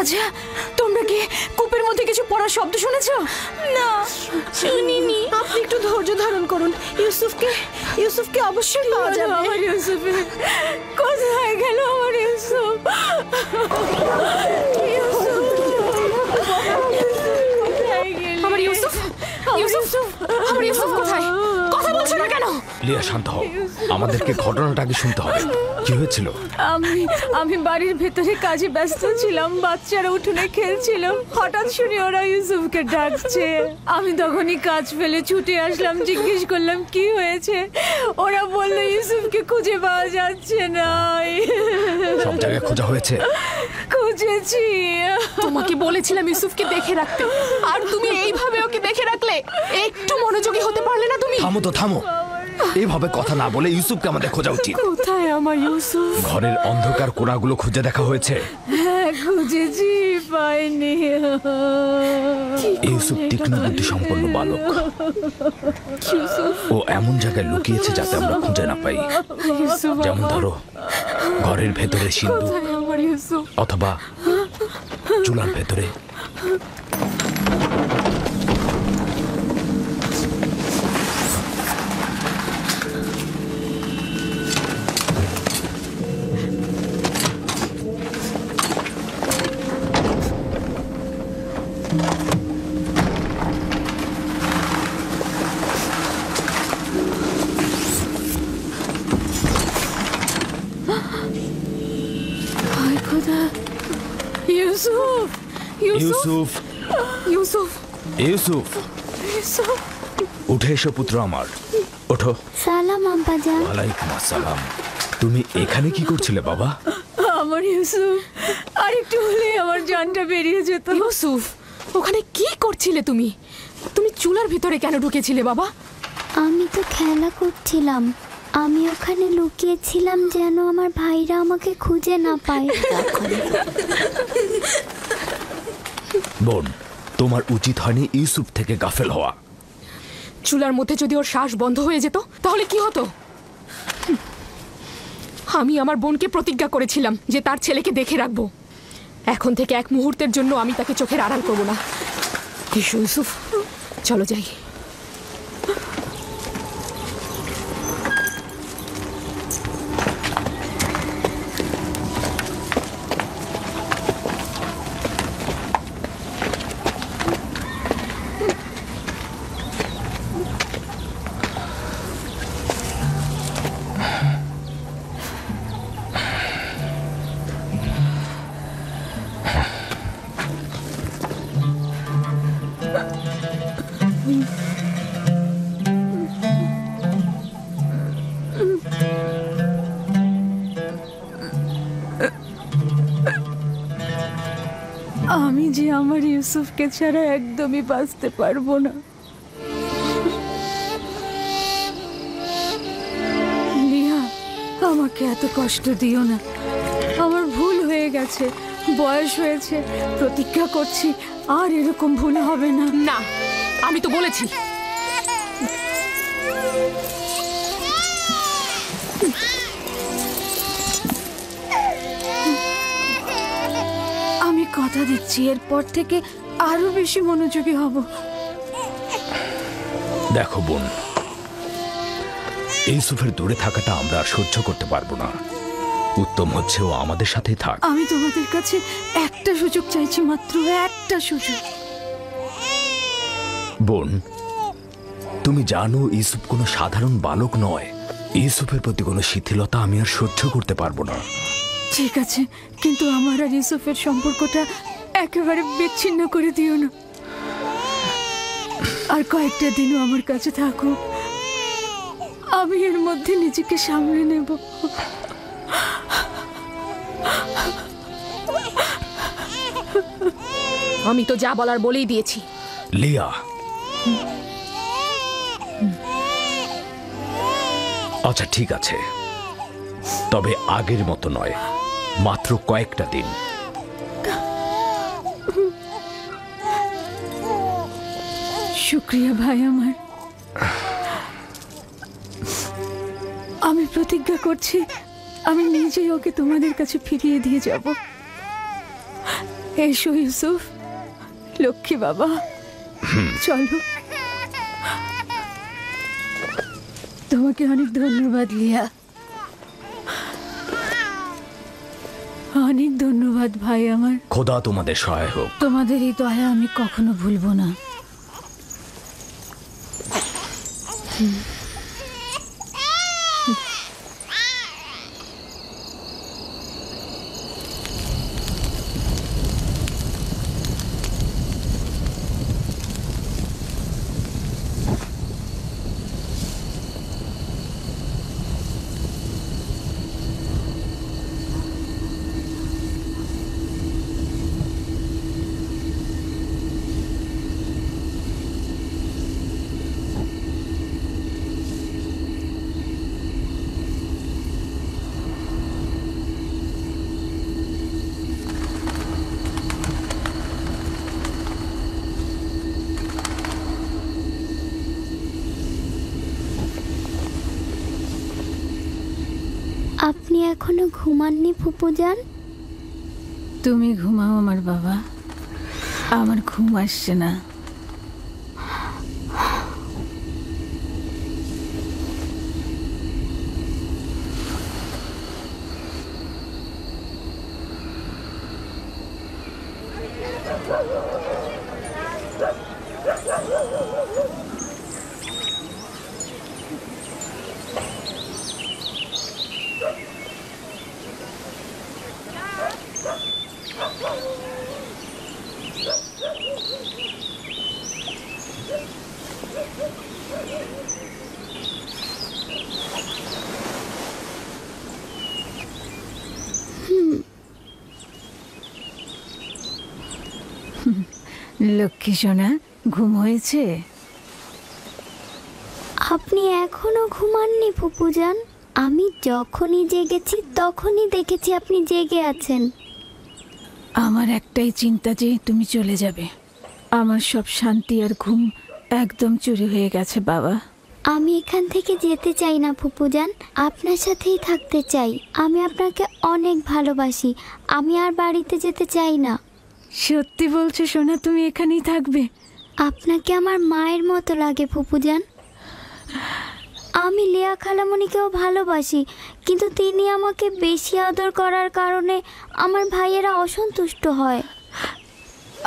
আচ্ছা, তোমরা কি কূপের মধ্যে কিছু পড়ার শব্দ শুনেছো? না, শুনিনি। আপনি একটু ধৈর্য ধারণ করুন। ইউসুফকে অবশ্যই পাওয়া যাবে। আমার ইউসুফ কোথায় গেল? আমার ইউসুফ আমার ইউসুফ আমার ইউসুফ কোথায়? কথা বলছো না কেন? লিয়া, শান্ত হও। আমাদেরকে ঘটনাটা আগে শুনতে হবে। কি হয়েছিল? আমি বাড়ির ভেতরে কাজে ব্যস্ত ছিলাম, বাচ্চারা উঠোনে খেলছিল। হঠাৎ শুনি ওরা ইউসুফকে ডাকছে। আমি তখনই কাজ ফেলে ছুটে আসলাম, জিজ্ঞেস করলাম কি হয়েছে। ওরা বললো ইউসুফকে খুঁজে পাওয়া যাচ্ছে না। সব জায়গায় খোঁজা হয়েছে? খুঁজেছি। তোমাকে বলেছিলাম ইউসুফকে দেখে রাখতে, আর তুমি এইভাবে ওকে দেখে রাখলে। একটু মনোযোগী হতে পারলে না তুমি? থামো তো, থামো। এইভাবে কথা না বলে ইউসুফকে আমাদের খোঁজা উচিত। কোথায় আমার ইউসুফ? ঘরের অন্ধকার কোণাগুলো খুঁজে দেখা হয়েছে? হ্যাঁ, খুঁজেছি, পাইনি। ইউসুফ তীক্ষ্ণ বুদ্ধি সম্পন্ন বালক। ও এমন জায়গায় লুকিয়েছে যাতে আমরা খুঁজে না পাই। যেমন ধরো ঘরের ভেতরে সিন্ধুক, আমার ইউসুফ। অথবা চুলার ভেতরে। ইউসুফ ইউসুফ, ইউসুফ ইউসুফ, ইউসুফ, উঠে এসো পুত্র আমার, ওঠো। সালাম আব্বাজান। ওয়ালাইকুম আসসালাম। তুমি এখানে কি করছিলে বাবা? আমার ইউসুফ, আর একটু হলেই আমার জানটা বেরিয়ে যেত। ইউসুফ, ওখানে কি করছিলে তুমি? তুমি চুলার ভিতরে কেন ঢুকেছিলে বাবা? আমি তো খেলা করছিলাম। আমি ওখানে লুকিয়েছিলাম যেন আমার ভাইরা আমাকে খুঁজে না পায়। বোন, তোমার উচিত হয়নি ইউসুফ থেকে গাফেল হওয়া। চুলার মধ্যে যদি ওর শ্বাস বন্ধ হয়ে যেত তাহলে কি হতো? আমি আমার বোনকে প্রতিজ্ঞা করেছিলাম যে তার ছেলেকে দেখে রাখবো। এখন থেকে এক মুহূর্তের জন্য আমি তাকে চোখের আড়াল করবো না। ইউসুফ, চলো যাই। আমি যে আমার ইউসুফকে ছাড়া একদমই বাঁচতে পারবো না। লিয়া, আমাকে এত কষ্ট দিও না। আমার ভুল হয়ে গেছে, বয়স হয়েছে। প্রতিজ্ঞা করছি আর এরকম ভুল হবে না। না, আমি তো বলেছি। আমি কথা দিচ্ছি এরপর থেকে আরো বেশি মনোযোগী হব। দেখো বোন, ইউসুফের দূরে থাকাটা আমরা আর সহ্য করতে পারবো না। উত্তম হচ্ছে ও আমাদের সাথেই থাক। আমি তোমাদের কাছে একটা সুযোগ চাইছি, মাত্র একটা সুযোগ। বোন, তুমি জানো ইউসুফ কোনো সাধারণ বালক নয়। ইউসুফের প্রতি কোনো শিথিলতা আমি আর সহ্য করতে পারবো না। ঠিক আছে, কিন্তু আমার আর ইউসুফের সম্পর্কটা একেবারে বিচ্ছিন্ন করে দিও না। আর কয়েকটা দিনও আমার কাছে থাকো। আমি এর মধ্যে নিজেকে সামলে নেব। আমি তো যা বলার বলেই দিয়েছি। লিয়া, আচ্ছা ঠিক আছে, তবে আগের মতো নয়, মাত্র কয়েকটা দিন। শুক্রিয়া ভাই আমার। আমি প্রতিজ্ঞা করছি আমি নিজেই ওকে তোমাদের কাছে ফিরিয়ে দিয়ে যাব। এসো ইউসুফ, লক্ষ্মী বাবা, চলো। তোমাকে অনেক ধন্যবাদ লিয়া, অনেক ধন্যবাদ ভাই আমার। খোদা তোমাদের সহায় হোক। তোমাদের এই দয়া আমি কখনো ভুলবো না। আপনি এখনো ঘুমাননি ফুপুজান? তুমি ঘুমাও আমার বাবা, আমার ঘুম আসছে না। লক্ষ্মী সোনা, ঘুম হয়েছে? আপনি এখনো ঘুমাননি ফুপুজান? আমি যখনই জেগেছি তখনই দেখেছি আপনি জেগে আছেন। আমার একটাই চিন্তা যে তুমি চলে যাবে। আমার সব শান্তি আর ঘুম একদম চুরি হয়ে গেছে বাবা। আমি এখান থেকে যেতে চাই না ফুপুজান, আপনার সাথেই থাকতে চাই। আমি আপনাকে অনেক ভালোবাসি, আমি আর বাড়িতে যেতে চাই না। সত্যি বলছো সোনা, তুমি এখানেই থাকবে? আপনাকে আমার মায়ের মতো লাগে ফুপুজান। আমি লিয়া খালামণিকেও ভালোবাসি, কিন্তু তিনি আমাকে বেশি আদর করার কারণে আমার ভাইয়েরা অসন্তুষ্ট হয়।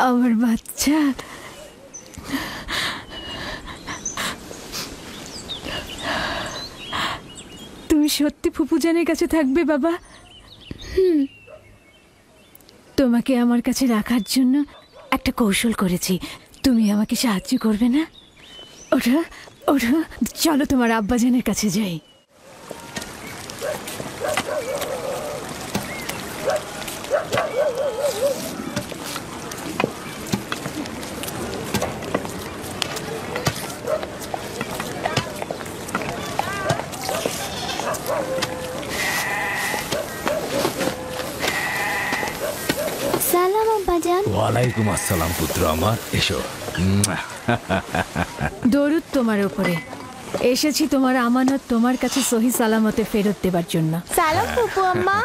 আমার বাচ্চা, তুমি সত্যি ফুপুজানের কাছে থাকবে বাবা? তোমাকে আমার কাছে রাখার জন্য একটা কৌশল করেছি, তুমি আমাকে সাহায্য করবে না? ওঠো ওঠো, চলো তোমার আব্বাজানের কাছে যাই। সালাম আব্বাজান। ওয়ালাইকুম আসসালাম পুত্র আমার, এসো। দরুদ তোমার উপরে। এসেছি তোমার আমানত তোমার কাছে সহি সালামতে ফেরত দেবার জন্য। সালাম ফুপু আম্মা।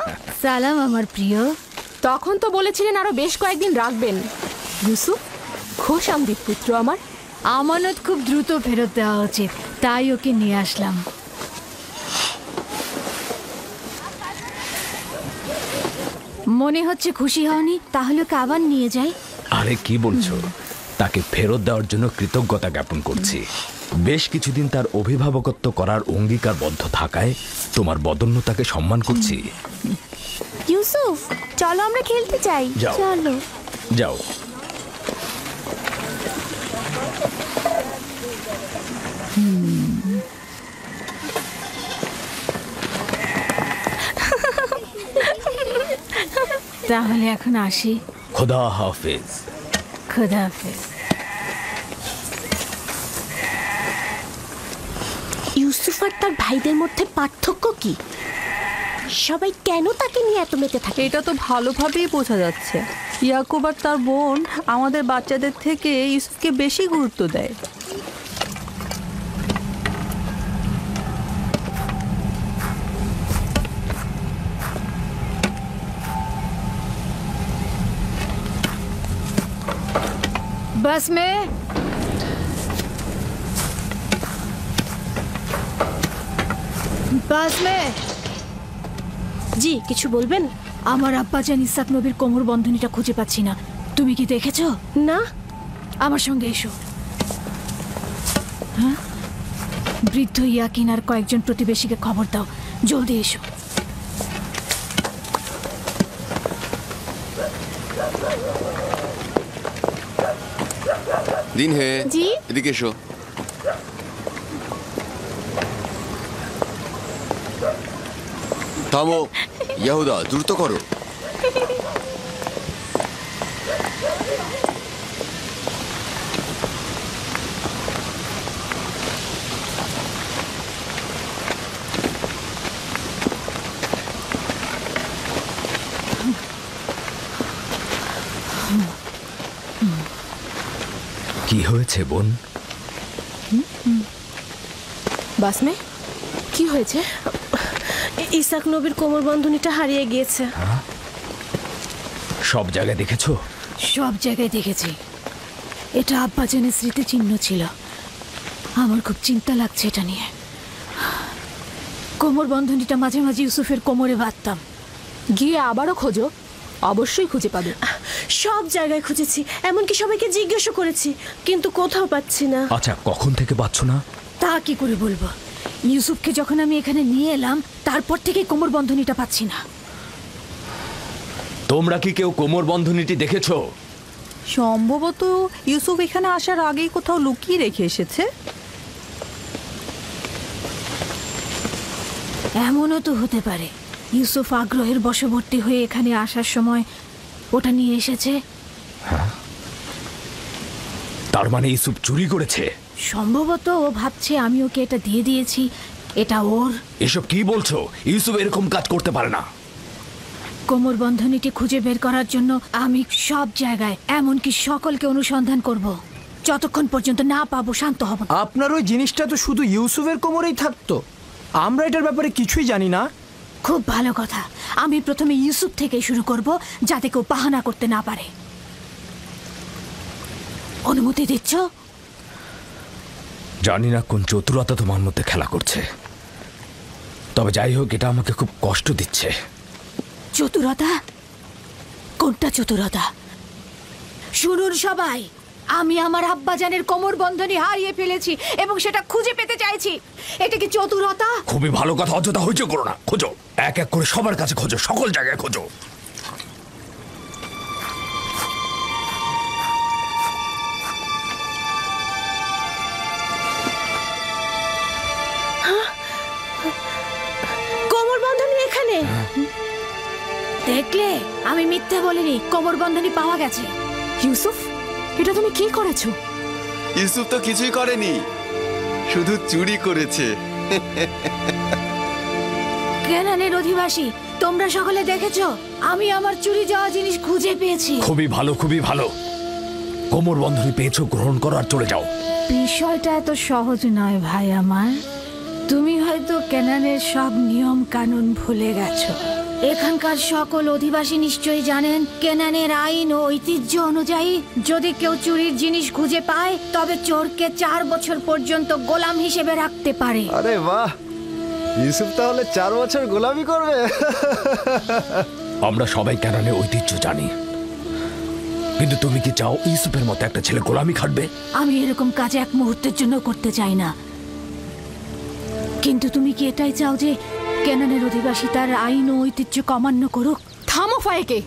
সালাম আমার প্রিয়। তখন তো বলেছিলেন আরো বেশ কয়েকদিন রাখবেন। ইউসুফ, খোশ আমদিদ পুত্র আমার। আমানত খুব দ্রুত ফেরত দেওয়া উচিত, তাই ওকে নিয়ে আসলাম। মনে হচ্ছে খুশি হওনি, তাহলে ওকে আবার নিয়ে যাই। আরে কি বলছো? তাকে ফেরত দেওয়ার জন্য কৃতজ্ঞতা জ্ঞাপন করছি। বেশ কিছুদিন তার অভিভাবকত্ব করার অঙ্গীকারবদ্ধ থাকায় তোমার বদন্যতাকে সম্মান করছি। ইউসুফ, চলো আমরা খেলতে চাই। যাও। চলো। যাও। তাহলে এখন আসি। খোদা হাফেজ। খোদা হাফেজ। ইউসুফ আর তার ভাইদের মধ্যে পার্থক্য কি? সবাই কেন তাকে নিয়ে এত মেতে থাকে? এটা তো ভালোভাবেই বোঝা যাচ্ছে। ইয়াকুব আর তার বোন আমাদের বাচ্চাদের থেকে ইউসুফকে বেশি গুরুত্ব দেয়। বাস মে বাস মে জি, কিছু বলবেন? আমার আব্বাজান ইসাক নবীর কোমর বন্ধনীটা খুঁজে পাচ্ছি না। তুমি কি দেখেছো? না। আমার সঙ্গে এসো। হ্যাঁ, বৃদ্ধ ইয়াকিন আর কয়েকজন প্রতিবেশীকে খবর দাও, জলদি এসো। দিন হে জি? এদিকে এসো। থামো ইয়াহুদা, দ্রুত করো। কি হয়েছে বোন? বাসমে, কি হয়েছে? ইসাক নবীর কোমর বন্ধনীটা হারিয়ে গিয়েছে। সব জায়গায় দেখেছো? সব জায়গায় দেখেছি। এটা আব্বাজানের স্মৃতিচিহ্ন ছিল। আমার খুব চিন্তা লাগছে এটা নিয়ে। কোমর বন্ধনীটা মাঝে মাঝে ইউসুফের কোমরে বাঁধতাম। গিয়ে আবারও খোঁজো, অবশ্যই খুঁজে পাবে। সব জায়গায় খুঁজেছি, এমনকি সবাইকে জিজ্ঞাসা করেছি, কিন্তু কোথাও পাচ্ছি না। আচ্ছা, কখন থেকে পাচ্ছ না? তা কি করে বলবো? ইউসুফকে যখন আমি এখানে নিয়ে এলাম তারপর থেকে কোমর বন্ধনীটা পাচ্ছি না। তোমরা কি কেউ কোমর বন্ধনীটি দেখেছো? সম্ভবত ইউসুফ এখানে আসার আগেই কোথাও লুকিয়ে রেখে এসেছে। এমনও তো হতে পারে ইউসুফ আগ্রহের বশবর্তী হয়ে এখানে আসার সময় ওটা নিয়ে এসেছে। তার মানে ইউসুফ চুরি করেছে? সম্ভবত ও ভাবছে আমি ওকে এটা দিয়ে দিয়েছি, এটা ওর। এসব কি বলছো? ইউসুফ এরকম কাজ করতে পারে না। কোমর বন্ধনীটি খুঁজে বের করার জন্য আমি সব জায়গায়, এমনকি সকলকে অনুসন্ধান করব। যতক্ষণ পর্যন্ত না পাবো শান্ত হব না। আপনার ওই জিনিসটা তো শুধু ইউসুফের কোমরেই থাকতো, আমরা এটার ব্যাপারে কিছুই জানি না। খুব ভালো কথা। আমি প্রথমে ইউসুফ থেকে শুরু করব, যাতে কেউ বাহানা করতে না পারে। অনুমতি দিচ্ছ? জানি না কোন চতুরতা তোমার মধ্যে খেলা করছে, তবে যাই হোক, এটা আমাকে খুব কষ্ট দিচ্ছে। চতুরতা? কোনটা চতুরতা? শুনুন সবাই, আমি আমার আব্বাজানের কোমর বন্ধনী হারিয়ে ফেলেছি এবং সেটা খুঁজে পেতে চাইছি। এটা কি চতুরতা? খুবই ভালো কথা, অযথা হইচই করো না। খোঁজো, এক এক করে সবার কাছে খোঁজো, সকল জায়গায় খোঁজো। কোমর বন্ধনী এখানে। দেখলে, আমি মিথ্যে বলিনি, কোমর বন্ধনী পাওয়া গেছে। ইউসুফ, এটা তুমি কি করেছো? ইউসুফ তো কিছুই করেনি, শুধু চুরি করেছে। কেনানের অধিবাসী, তোমরা সকলে দেখেছো আমি আমার চুরি যাওয়া জিনিস খুঁজে পেয়েছি। খুবই ভালো, খুবই ভালো। কোমর বন্ধনী পেয়েছো, গ্রহণ করো আর চলে যাও। বিষয়টা এত সহজ নয় ভাই আমার। তুমি হয়তো কেনানের সব নিয়ম কানুন ভুলে গেছো। এখানকার সকল অধিবাসী নিশ্চয়ই জানেন কেনানের আইন ও ঐতিহ্য অনুযায়ী যদি কেউ চুরির জিনিস খুঁজে পায় তবে চোরকে 4 বছর পর্যন্ত গোলাম হিসেবে রাখতে পারে। আরে বাহ, ইউসুফ তাহলে 4 বছর গোলামি করবে। আমরা সবাই কেনানের ঐতিহ্য জানি, কিন্তু তুমি কি চাও ইউসুফের মতো একটা ছেলে গোলামি খাটবে? আমি এরকম কাজ এক মুহূর্তের জন্য করতে চাই না। কিন্তু তুমি কি এটাই চাও যে কেনানের অধিবাসী তার আইন ও ঐতিহ্য অমান্য করুক? থামো ফায়েকে,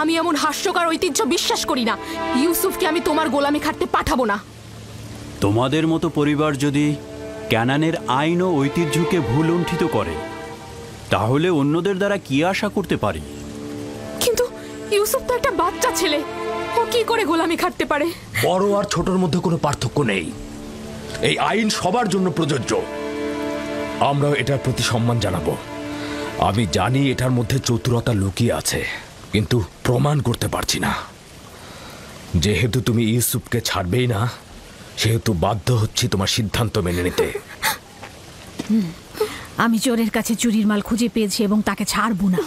আমি এমন হাস্যকর ঐতিহ্য বিশ্বাস করি না। ইউসুফকে আমি তোমার গোলামি খাটতে পাঠাবো না। তোমাদের মতো পরিবার যদি ক্যানানের আইন ও ঐতিহ্যকে ভুলুণ্ঠিত করে, তাহলে অন্যদের দ্বারা কি আশা করতে পারি? কিন্তু ইউসুফ তো একটা বাচ্চা ছেলে, ও কি করে গোলামি খাটতে পারে? বড় আর ছোটর মধ্যে কোনো পার্থক্য নেই। এই আইন সবার জন্য প্রযোজ্য। আমরাও এটার প্রতি সম্মান জানাবো। আমি জানি এটার মধ্যে চতুরতা লুকিয়ে আছে, কিন্তু প্রমাণ করতে পারছি না। যেহেতু তুমি ইউসুফকে ছাড়বেই না, সেহেতু বাধ্য হচ্ছি তোমার সিদ্ধান্ত মেনে নিতে। আমি চোরের কাছে চুরির মাল খুঁজে পেয়েছি এবং তাকে ছাড়বো না।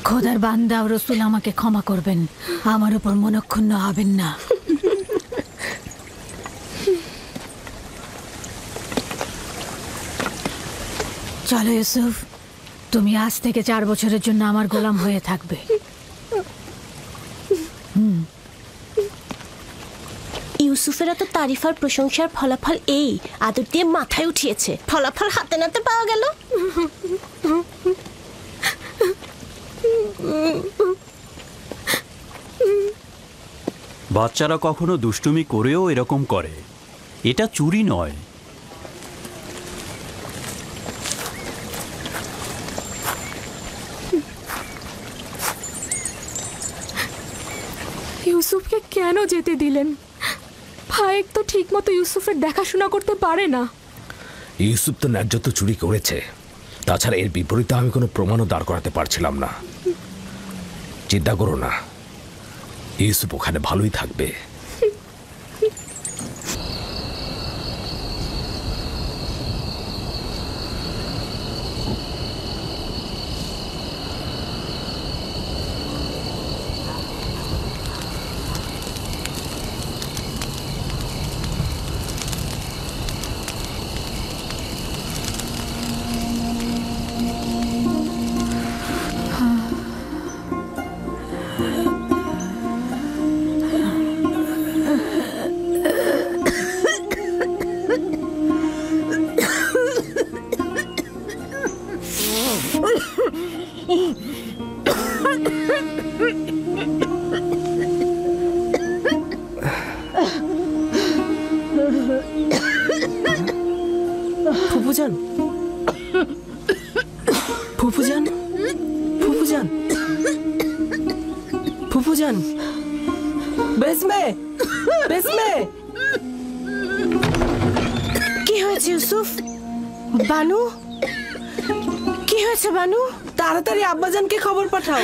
খোদার বান্দা ও রসুল আমাকে ক্ষমা করবেন, আমার উপর মনক্ষুণ্ণ হবেন না। চলো ইউসুফ, তুমি আজ থেকে 4 বছরের জন্য আমার গোলাম হয়ে থাকবে। ইউসুফের এত তারিফ আর প্রশংসার ফলাফল এই আদর দিয়ে মাথায় উঠিয়েছে, ফলাফল হাতে নাতে পাওয়া গেল। বাচ্চারা কখনো দুষ্টুমি করেও এরকম করে, এটা চুরি নয়। ইউসুফকে কেন যেতে দিলেন? ফায়েক তো ঠিক মতো ইউসুফের দেখাশোনা করতে পারে না। ইউসুফ তো ন্যায্য তো চুরি করেছে, তাছাড়া এর বিপরীতে আমি কোনো প্রমাণও দাঁড় করাতে পারছিলাম না। চিন্তা করো না, ইউসুফ ওখানে ভালোই থাকবে। ফুফুজান, ফুফুজান, ফুফুজান, ফুফুজান, বেসমে, বেসমে। কি হয়েছে ইউসুফ? বানু, কি হয়েছে বানু? তাড়াতাড়ি আব্বাজানকে খবর পাঠাও।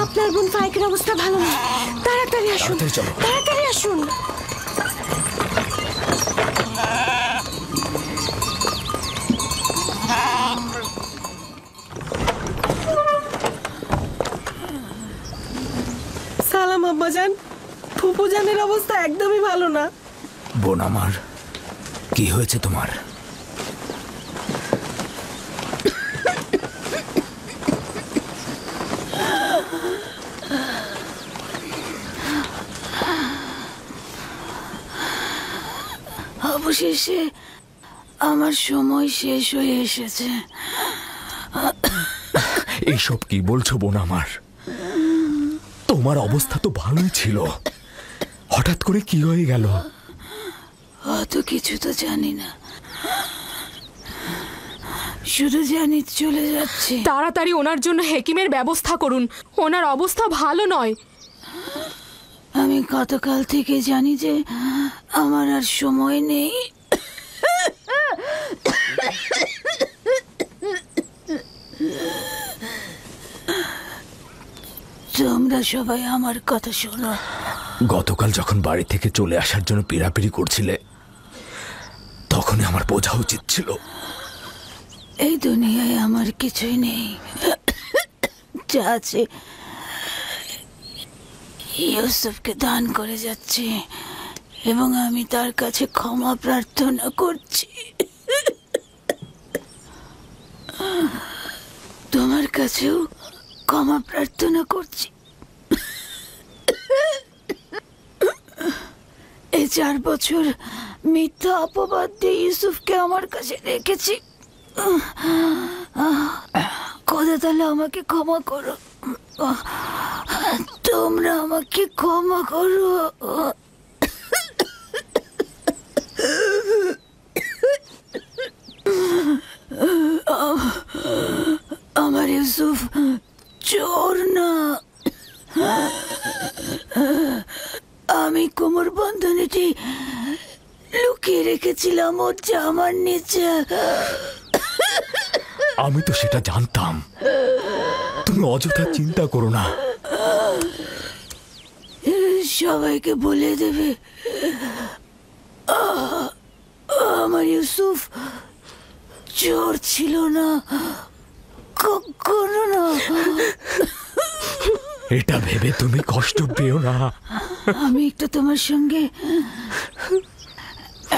আপনার বোন ফাইকের অবস্থা ভালো না, তাড়াতাড়ি আসুন, তাড়াতাড়ি আসুন। সালাম আব্বাজান, ফুফুজানের অবস্থা একদমই ভালো না। বোন আমার, কি হয়েছে তোমার? অবশেষে আমার সময় শেষ হয়ে এসেছে। এইসব কি বলছো বোন আমার? তোমার অবস্থা তো ভালোই ছিল, হঠাৎ করে কি হয়ে গেল? অত কিছু তো জানি না, শুধু জানি চলে যাচ্ছে। তাড়াতাড়ি ওনার জন্য হেকিমের ব্যবস্থা করুন, ওনার অবস্থা ভালো নয়। আমি গতকাল থেকে জানি যে আমার আর সময় নেই। তোমরা সবাই আমার কথা শোনো। গতকাল যখন বাড়ি থেকে চলে আসার জন্য পিড়াপিড়ি করছিলে, তখনই আমার বোঝা উচিত ছিল। এই দুনিয়ায় আমার কিছুই নেই, যা আছে ইউসুফকে দান করে যাচ্ছি এবং আমি তার কাছে ক্ষমা প্রার্থনা করছি। তোমার কাছেও ক্ষমা প্রার্থনা করছি। এই 4 বছর মিথ্যা অপবাদ দিয়ে ইউসুফকে আমার কাছে রেখেছি। খোদা তাআলা আমাকে ক্ষমা করো, তোমরা আমাকে ক্ষমা করো। আমার ইউসুফ চোর না। আমি কোমর বন্ধনীটি লুকিয়ে রেখেছিলাম ওর জামার নিচে। আমি তো সেটা জানতাম। তুমি অযথা চিন্তা করো না। সবাইকে বলে দেবে আমার ইউসুফ চোর ছিল না, কখনো না। এটা ভেবে তুমি কষ্ট পেও না। আমি একটু তোমার সঙ্গে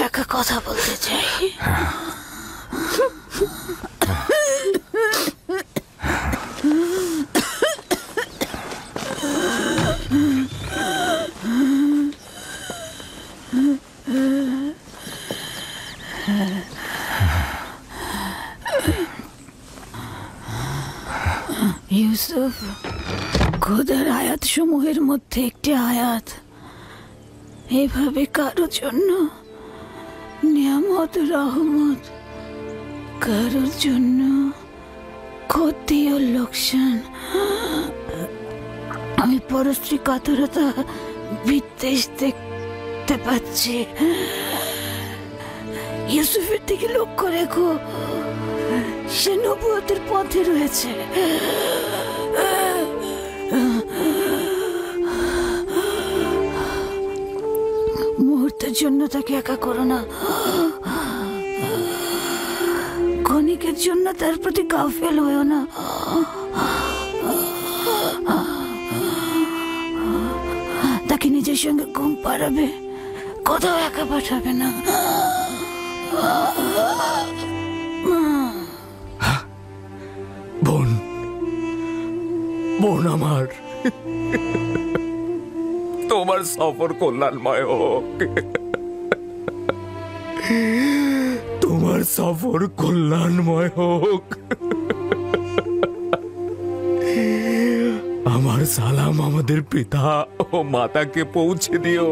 একা কথা বলতে চাই। ইউসুফ খোদার আয়াত সমূহের মধ্যে একটি আয়াত। এভাবে কারোর জন্য নিয়ামত রহমত, কারোর জন্য ক্ষতি ও লোকসান। আমি পরশ্রী কাতরতা বিদ্বেষ দেখতে পাচ্ছি। ইউসুফের দিকে লক্ষ্য রেখো, সে নবুয়তের পথে রয়েছে। মুহূর্তের জন্য তাকে একা করো না। ক্ষণিকের জন্য তার প্রতি গাফেল হয়েও না। তাকে নিজের সঙ্গে ঘুম পাড়াবে, কোথাও একা পাঠাবে না। বোন, বোন আমার, তোমার সফর কল্যাণময় হোক। তোমার সফর কল্যাণময় হোক। আমার সালাম আমাদের পিতা ও মাতাকে পৌঁছে দিও।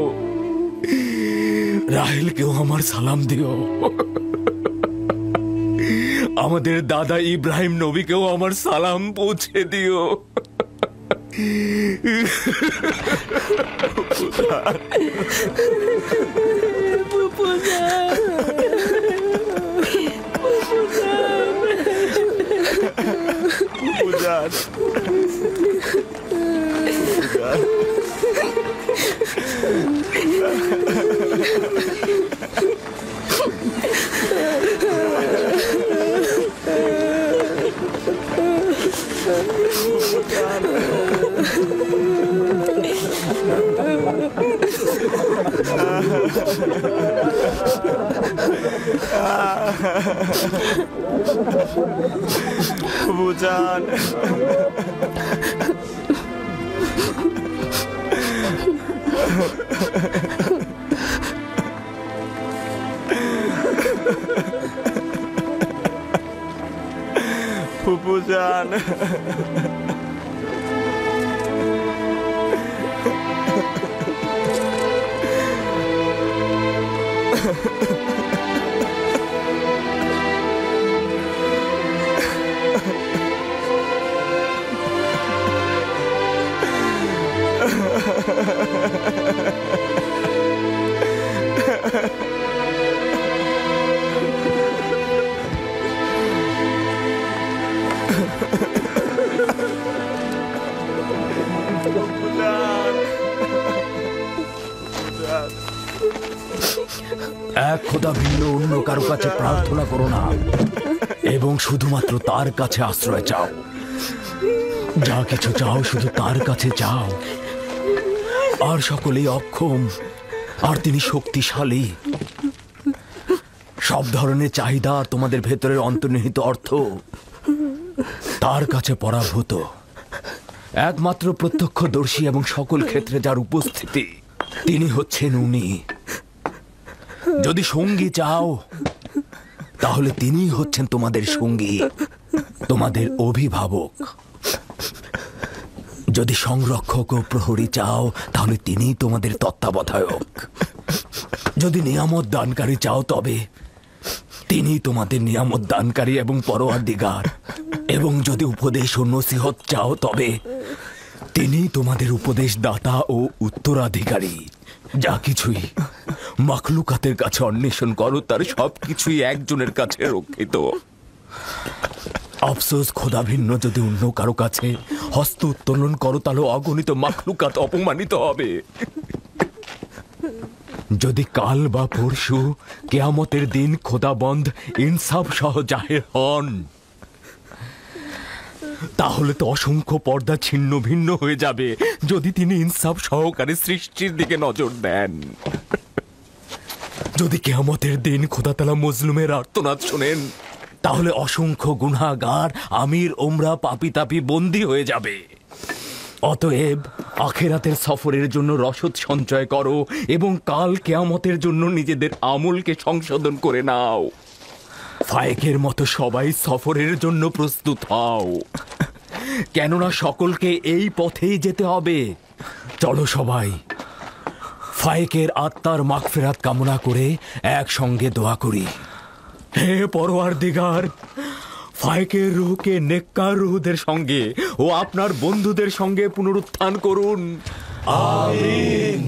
রাহেলকেও আমার সালাম দিও। আমাদের দাদা ইব্রাহিম নবীকেও আমার সালাম পৌঁছে দিও। বুঝান ফুপুজান, এক খোদা ভিন্ন অন্য কারো কাছে প্রার্থনা করো না এবং শুধুমাত্র তার কাছে আশ্রয় চাও। যা কিছু চাও শুধু তার কাছে চাও। আর সকলেই অক্ষম, আর তিনি শক্তিশালী। সব ধরনের চাহিদা, তোমাদের ভেতরের অন্তর্নিহিত অর্থ তার কাছে পরাভূত। একমাত্র প্রত্যক্ষদর্শী এবং সকল ক্ষেত্রে যার উপস্থিতি, তিনি হচ্ছেন উনি। যদি সঙ্গী চাও তাহলে তিনিই হচ্ছেন তোমাদের সঙ্গী, তোমাদের অভিভাবক। যদি সংরক্ষক ও প্রহরী চাও তাহলে তিনিই তোমাদের তত্ত্বাবধায়ক। যদি নিয়ামত দানকারী চাও তবে তিনি তোমাদের নিয়ামত দানকারী এবং পরওয়ারদিগার। এবং যদি উপদেশ ও নসিহত চাও তবে তিনি তোমাদের উপদেশদাতা ও উত্তরাধিকারী। যা কিছুই মাখলুকাতের কাছে অন্বেষণ করো তার সবকিছুই একজনের কাছে রক্ষিত। আফসোস, খোদা ভিন্ন যদি অন্য কারো কাছে হস্ত উত্তোলন করো তাহলে অগণিত মাখলুকাত অপমানিত হবে। যদি কাল বা পরশু কেয়ামতের দিন খোদাবন্ধ ইনসাফ সহ জাহের হন, তাহলে তো অসংখ্য পর্দা ছিন্ন ভিন্ন হয়ে যাবে যদি তিনি ইনসাফ সহকারে সৃষ্টির দিকে নজর দেন। যদি কেয়ামতের দিন খোদা তাআলা মজলুমের আর্তনাদ শোনেন, তাহলে অসংখ্য গুনাহগার আমির ওমরা পাপি তাপি বন্দী হয়ে যাবে। অতএব আখেরাতের সফরের জন্য রসদ সঞ্চয় করো এবং কাল কেয়ামতের জন্য নিজেদের আমলকে সংশোধন করে নাও। ফায়েকের মতো সবাই সফরের জন্য প্রস্তুত হও, কেননা সকলকে এই পথেই যেতে হবে। চলো সবাই ফায়েকের আত্মার মাগফিরাত কামনা করে একসঙ্গে দোয়া করি। হে পরওয়ারদিগার, ফায়েকের রূহকে নেককার রূহদের সঙ্গে ও আপনার বন্ধুদের সঙ্গে পুনরুত্থান করুন। আমিন।